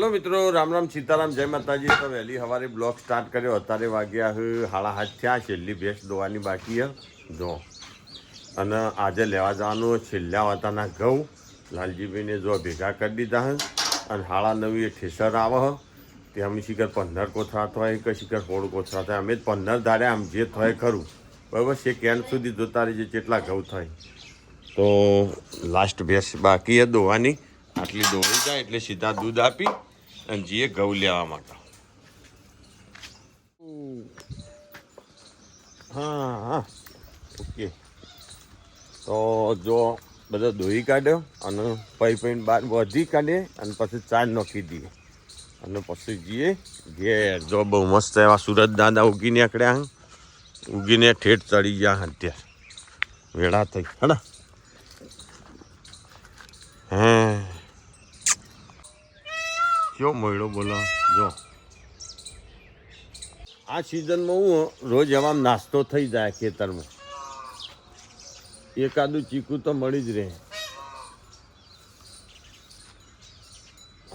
Hello મિત્રો, રામ રામ સીતારામ, જય માતાજી. તો વહેલી સવારે બ્લોગ સ્ટાર્ટ કર્યો. અત્યારે વાગ્યા 7:30 થયા. છેલ્લી ભેંસ દોવાની બાકી છે જો. અને આજે લેવા જવાનું છેલ્લા વાતાના ઘઉં લાલજીભાઈને જો ભેગા કરી દીધા હે. અને 9:30 એ ઠેસર આવે હ. તે અમે શિખર 15 કોથળા થાય કે શિખર 16 કોથળા થાય. અમે 15 ધાર્યા, આમ જે થાય ખરું બરાબર છે. કેન સુધી જોતા રહીએ કેટલા ઘઉં થાય. તો લાસ્ટ ભેંસ બાકી છે દોવાની. આટલી દોડી જાય એટલે સીધા દૂધ આપી અને જઈએ ઘઉં લેવા માટે. હા હા ઓકે. તો જો બધા દોઈ કાઢ્યો અને પૈને બહાર વધી કાઢીએ અને પછી ચા નાખી દઈએ અને પછી જઈએ ઘેર. જો બહુ મસ્ત એવા સુરત દાદા ઉગીને આકડ્યા, ઉગીને ઠેઠ ચડી ગયા અત્યારે વેળા થઈ હે. હે કયો મળ્યો બોલો. જો આ સિઝનમાં હું રોજ એવામાં નાસ્તો થઈ જાય ખેતરમાં. એકાદું ચીકુ તો મળી જ રહે.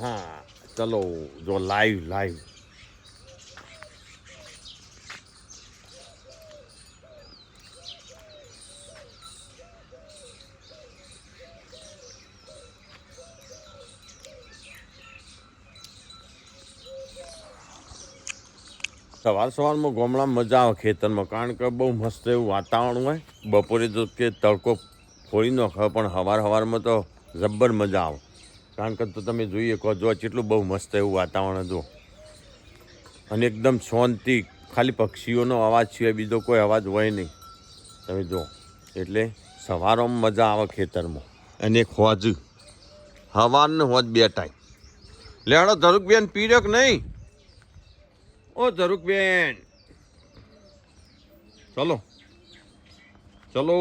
હા ચલો જો લાઈવ સવારમાં ગામડામાં મજા આવે ખેતરમાં, કારણ કે બહુ મસ્ત એવું વાતાવરણ હોય. બપોરે તો કે તડકો ફોડી નાખે, પણ સવારમાં તો જબ્બર મજા આવે. કારણ કે તો તમે જોઈએ કહો જો કેટલું બહુ મસ્ત એવું વાતાવરણ જો. અને એકદમ શાંતિ, ખાલી પક્ષીઓનો અવાજ સિવાય બીજો કોઈ અવાજ હોય નહીં. તમે જો એટલે સવારમાં મજા આવે ખેતરમાં. અને એક હોજ સવારને હોજ 2 ટાઈમ. લેડો ધરુકબેન પી રહ્યો કે નહીં? ઓ ધરુકબેન ચલો ચલો.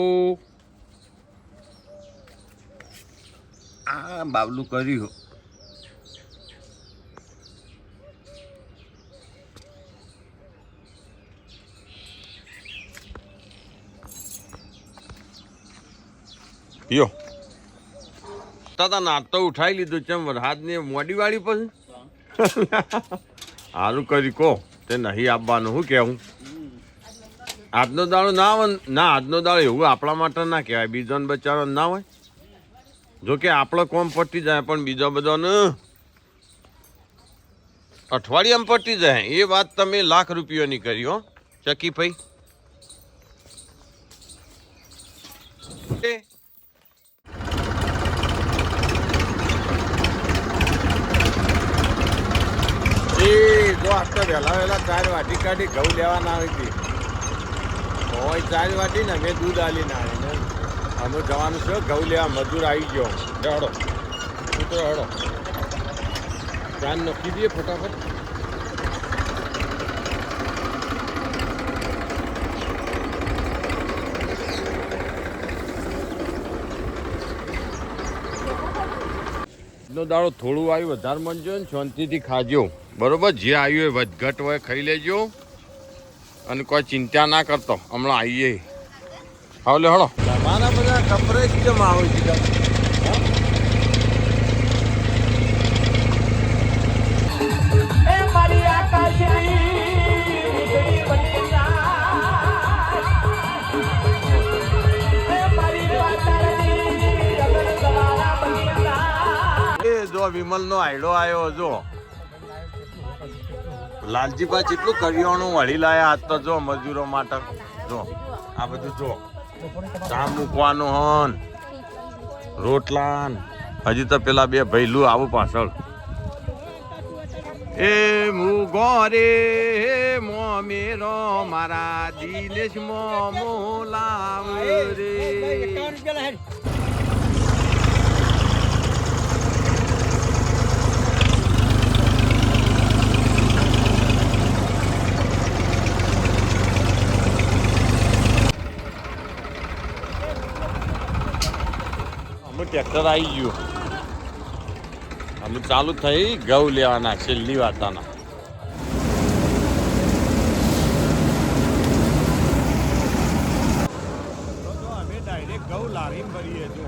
આ બાબલું કર્યું. પીઓ દાદા નાસ્તો ઉઠાવી લીધું. ચમ વરસાદની મોડી વાળી પછી સારું કરી કહો તે નહીં આપવાનું. શું કહેવું? આજનો દાડો ના આવે ના. આજનો દાડો એવું આપણા માટે ના કહેવાય, બીજોને બચારો ના હોય. જોકે આપણો કોમ પટી જાય, પણ બીજો બધાને અઠવાડિયામાં પટી જાય. એ વાત તમે લાખ રૂપિયાની કરી હો ચકી ભાઈ. જો આટલો વહેલા 4 વાટી કાઢી ઘઉં લેવાના આવી હતી. હોય 4 વાટી ને મેં દૂધ આલી ના અમે જવાનું છે ઘઉં લેવા. મજૂર આવી ગયો. હડો ઉતરો હડો. ચાન નક્કી દઈએ ફટાફટ. નો દાડો થોડું આવ્યું, વધારે મનજો ને શાંતિથી ખાજો બરોબર. જે આવ્યું એ વધઘટ હોય ખાઈ લેજો અને કોઈ ચિંતા ના કરતો. હમણાં આવીએ હવે લે હળો. તમારા બધા કપરે કેમ આવે છે? જો વિમલ નો આયડો આવ્યો. જો લાલજીભાઈ જેટલું કરિયાણું વળી લાયા આજ તો. જો મજૂરો માટે જો આ બધું જો. ચા મૂકવાનું હન, રોટલા. હજી તો પેલા 2 ભૈલું આવું પાછળ. એ મુગો રે મોમેરો મારા દિનેશ મોમો લાવ રે. ટ્રેક્ટર આવી ગયું. અમે ચાલુ થઈ ઘઉં લેવાના છેલ્લી વાતાના. અમે ડાયરેક્ટ ઘઉં લારીમાં ભરીએ. જો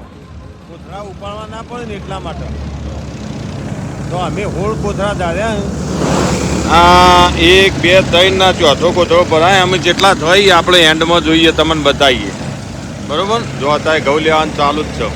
કોથળા ઉપાડવા ના પડે ને એટલા માટે. તો અમે 16 કોથળા ધાર્યા. આ 1 2 3 ના ચોથો કોથળો ભરાય. અમે જેટલા થઈ આપણે એન્ડમાં જોઈએ, તમને બતાવીએ. બરોબર. જો અત્યારે ઘઉં લેવાનું ચાલુ જ છે.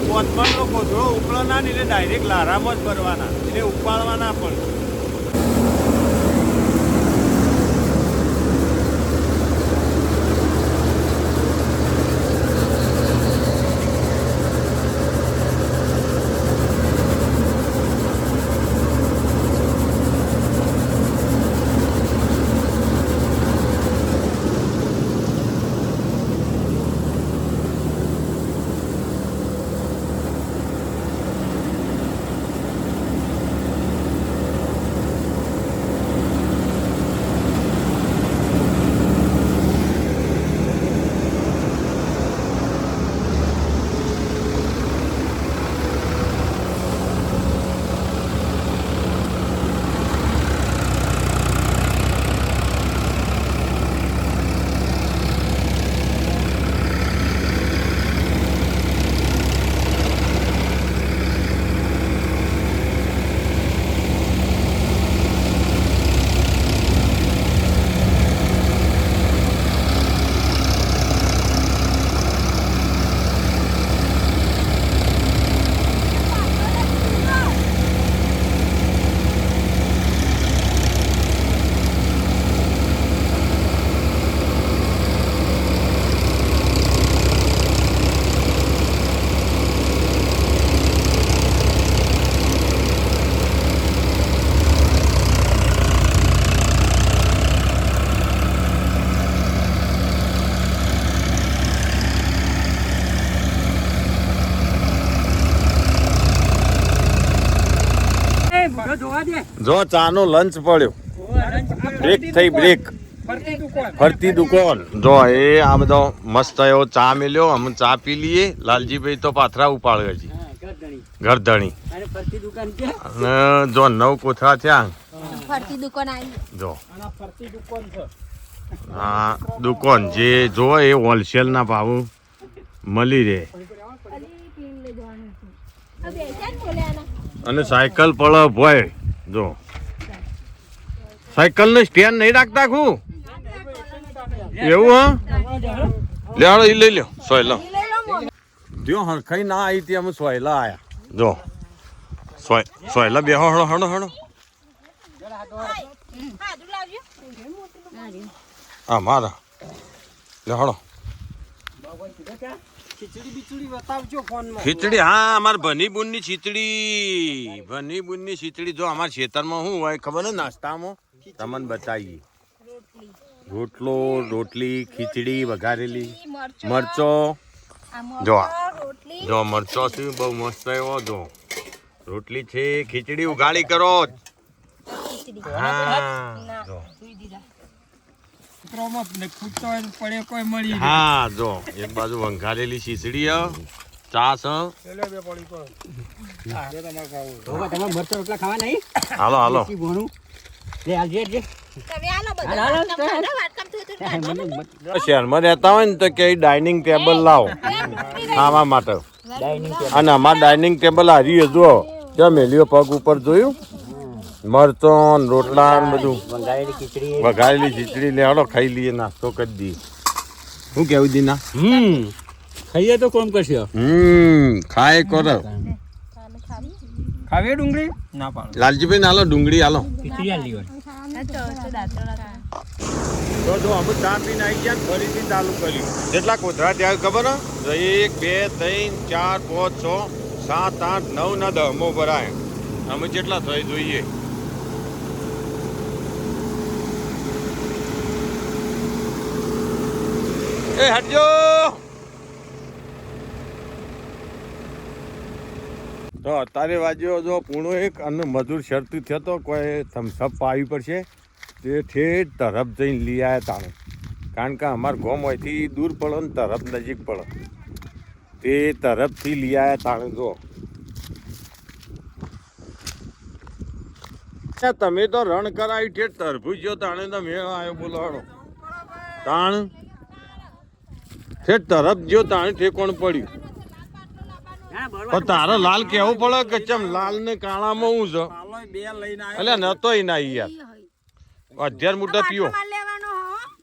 પોતમણનો કોથળો ઉપડો ના ને એટલે ડાયરેક્ટ લારામાં જ ભરવાના, એટલે ઉપાડવાના પણ. જો ચાનો લંચ પડ્યો, બ્રેક થઈ બ્રેક. ફરતી દુકાન જો એ આ બધો મસ્ત એવો ચા મેલ્યો. અમે ચા પી લઈએ. લાલજીભાઈ તો પાથરા ઉપાડે હજી ગરધણી. અને જો 9 કોથળા થયા. જો હા દુકાન જે જો એ હોલસેલ ના ભાવ મળી રહે. અને સાયકલ પડે ભોય. જો સાયકલ નું સ્ટેન્ડ નહીં રાખતા ખું એવું. હા લેવાડો એ લઈ લ્યો. સોયલા જો હરખાઈ ના આવી હતી, અમે સોયલા આયા. જો સોયલા બે હળો હળો હળો. હા મારા લે હળો. ખીચડી હા અમારે ભની બુન ની ખીચડી. ભની બુન ની ખીચડી જો અમારા ખેતરમાં શું હોય ખબર ને નાસ્તામાં તમને બતાવીએ. રોટલો રોટલી ખીચડી વઘારેલી મરચો. જો મરચો છે બહુ મસ્ત એવો. જો રોટલી છે ખીચડી ઉગાડી કરો. હા જો હા જો એક બાજુ વંઘારેલી ખીચડી ચા હાલો હાલો. શહેરમાં રહેતા હોય ને તો કે ડાઇનિંગ ટેબલ લાવો ખાવા માટે. અને અમારે ડાઇનિંગ ટેબલ હારી જો ત્યાં મેલ્યો પગ ઉપર જોયું. મરચો રોટલા બધું વઘારેલી ખીચડી લેવાડો ખાઈ લઈએ. નાસ્તો કરી દઈએ. શું કેવું દીના? ખાઈએ તો કોમ કરશે. ખાય કરો. ખાવે ડુંગળી ના પાડો. લાલજીભાઈ હાલો ડુંગળી હાલો. ખીચડી આલી હોય. તો અમે ચા પીને આવી ગયા ફરીથી ચાલુ કર્યું. કેટલા કોથળા ત્યાં ખબર? 1 2 3 4 5 6 7 8 9 ના 10મો ભરાય. અમે કેટલા થઈ જોઈએ. એ હટજો. તો અત્યારે વાગ્યો જો પૂણો એક અને મજૂર શરતી થયો તો કોઈ થમ્સઅપ પાવી પડશે તે ઠેઠ તરફ જઈને લઈ આવ્યા તાણે કારણ કે અમારા ગામ હોયથી દૂર પડો ને તરફ નજીક પડો તે તરફથી લઈ આવ્યા તાણે જો તમે તો રણ કરાવી ઠેઠ તરફું જો તાણે તો મેળ આવ્યો બોલો હળો તાણ ઠેઠ તરફ જો તાણે ઠેકોણ પડ્યું પણ તારે લાલ કેવું પડે કે ચમ લાલ ને કાળામાં હું છે એટલે નતો ના યાર 11 મોટા પીઓ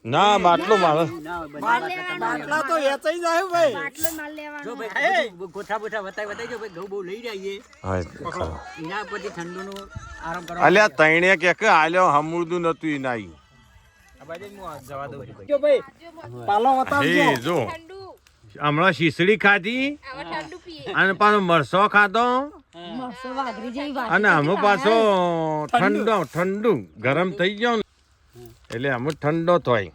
ના બાટલો મારે બાટલા તો વેચાઈ જાય ભાઈ બાટલો માલ લેવાનો જો ભાઈ ગોઠા બોઠા વતાઈ જો ભાઈ ઘઉં બહુ લઈ જઈએ હા એના પછી ઠંડુનો આરામ કરો અલ્યા તૈણે કે આલ્યો હમુરદું નતું ઈ નાઈ આ બાજુ હું જવા દઉં છું જો ભાઈ પાલો વતાવજો હે જો હમણાં શીસડી ખાધી અને પાછો મરસો ખાધો મસ્ત વાઘરી જેવી વાત અને અમે પાછો ઠંડુ ગરમ થઈ ગયો ને એટલે અમે ઠંડો થાય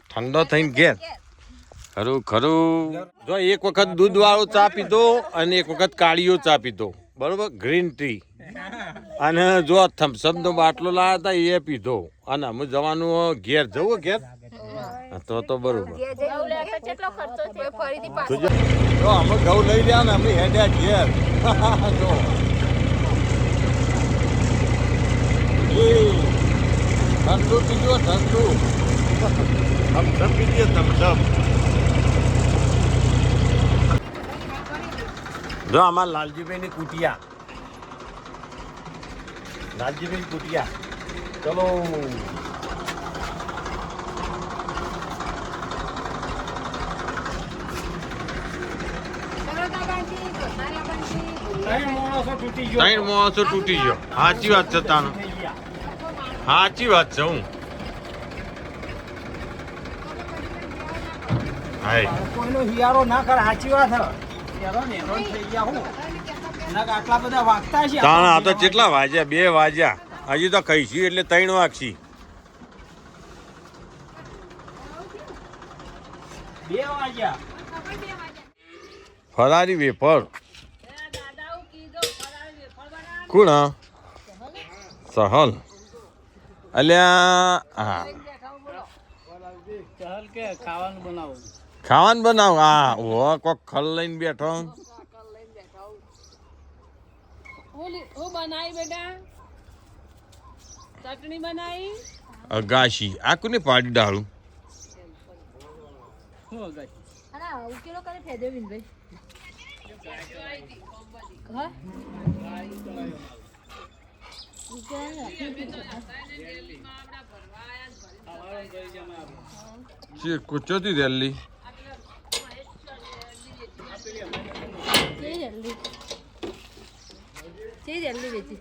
ઠંડો થઈને ઘેર ખરું ખરું જો એક વખત દૂધ વાળો ચા પીધો અને એક વખત કાળીઓ ચા પીધો બરોબર ગ્રીન ટી અને જો થમ્સઅપ નો બાટલો લાવ્યા હતા એ પીધો અને અમે જવાનું ઘેર જવું ઘેર તો બરોબર જો અમે ઘઉં લઈ રહ્યા ને અમે હેડ્યા ઘેર જો ઠંડુ પીજો ઠંડુ થમ્સઅપ પીજીએ થમ્સઅપ જો અમારા લાલજીભાઈની કુટિયા ચલો ત્રણ માણસો તૂટી ગયો સાચી વાત છે તાનો સાચી વાત છે હું હાય કોઈનો હિયારો ના કરે સાચી વાત હે હેરાન હેરાન થઈ ગયા હું ના આટલા બધા વાગતા છે તાણ આ તો કેટલા વાગ્યા 2 વાગ્યા હજી તો કહીશું એટલે 3 વાગશી 2 વાગ્યા ફરારી વેફર કોણ સહલ અલ્યા હા ચાલ કે ખાવાનું બનાવો ખાવાનું બનાવ હા ઓ કોક ખલ લઈને બેઠો હું બનાવી બેટા ચટણી બનાવી અગાશી આ કોને પાડી ડાળું શું ગઈ અરે ઉકેલો કરે ફેદે વિનભાઈ હા છે કુચોતી રેલી જલ્દી વેચી